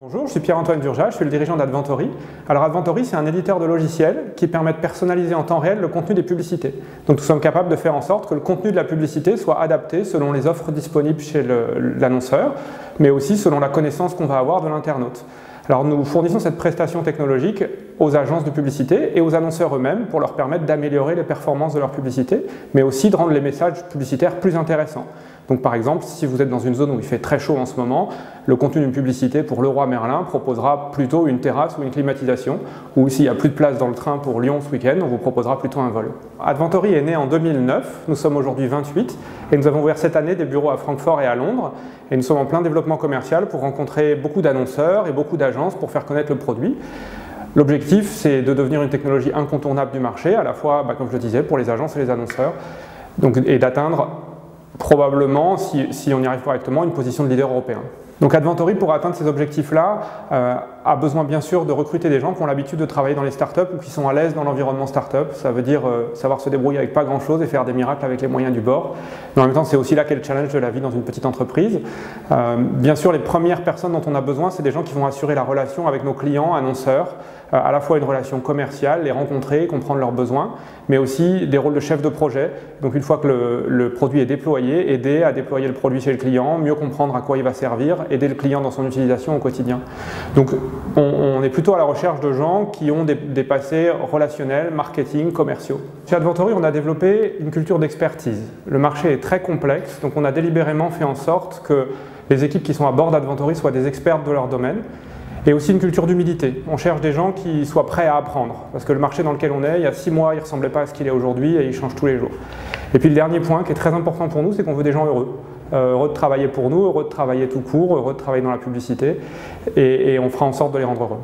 Bonjour, je suis Pierre-Antoine Burja, je suis le dirigeant d'Adventory. Alors Adventory, c'est un éditeur de logiciels qui permet de personnaliser en temps réel le contenu des publicités. Donc nous sommes capables de faire en sorte que le contenu de la publicité soit adapté selon les offres disponibles chez l'annonceur, mais aussi selon la connaissance qu'on va avoir de l'internaute. Alors nous fournissons cette prestation technologique aux agences de publicité et aux annonceurs eux-mêmes pour leur permettre d'améliorer les performances de leur publicité, mais aussi de rendre les messages publicitaires plus intéressants. Donc par exemple, si vous êtes dans une zone où il fait très chaud en ce moment, le contenu d'une publicité pour Leroy Merlin proposera plutôt une terrasse ou une climatisation, ou s'il n'y a plus de place dans le train pour Lyon ce week-end, on vous proposera plutôt un vol. Adventory est né en 2009, nous sommes aujourd'hui 28, et nous avons ouvert cette année des bureaux à Francfort et à Londres, et nous sommes en plein développement commercial pour rencontrer beaucoup d'annonceurs et beaucoup d'agences pour faire connaître le produit. L'objectif, c'est de devenir une technologie incontournable du marché, à la fois, comme je le disais, pour les agences et les annonceurs, et d'atteindre probablement, si on y arrive correctement, une position de leader européen. Donc Adventory, pour atteindre ces objectifs-là, a besoin bien sûr de recruter des gens qui ont l'habitude de travailler dans les startups ou qui sont à l'aise dans l'environnement startup. Ça veut dire savoir se débrouiller avec pas grand-chose et faire des miracles avec les moyens du bord. Mais en même temps, c'est aussi là qu'est le challenge de la vie dans une petite entreprise. Bien sûr, les premières personnes dont on a besoin, c'est des gens qui vont assurer la relation avec nos clients, annonceurs, à la fois une relation commerciale, les rencontrer, comprendre leurs besoins, mais aussi des rôles de chef de projet. Donc une fois que le produit est déployé, aider à déployer le produit chez le client, mieux comprendre à quoi il va servir, aider le client dans son utilisation au quotidien. Donc on est plutôt à la recherche de gens qui ont des passés relationnels, marketing, commerciaux. Chez Adventory, on a développé une culture d'expertise. Le marché est très complexe, donc on a délibérément fait en sorte que les équipes qui sont à bord d'Adventory soient des experts de leur domaine. Et aussi une culture d'humilité. On cherche des gens qui soient prêts à apprendre. Parce que le marché dans lequel on est, il y a 6 mois, il ne ressemblait pas à ce qu'il est aujourd'hui et il change tous les jours. Et puis le dernier point qui est très important pour nous, c'est qu'on veut des gens heureux. Heureux de travailler pour nous, heureux de travailler tout court, heureux de travailler dans la publicité. Et on fera en sorte de les rendre heureux.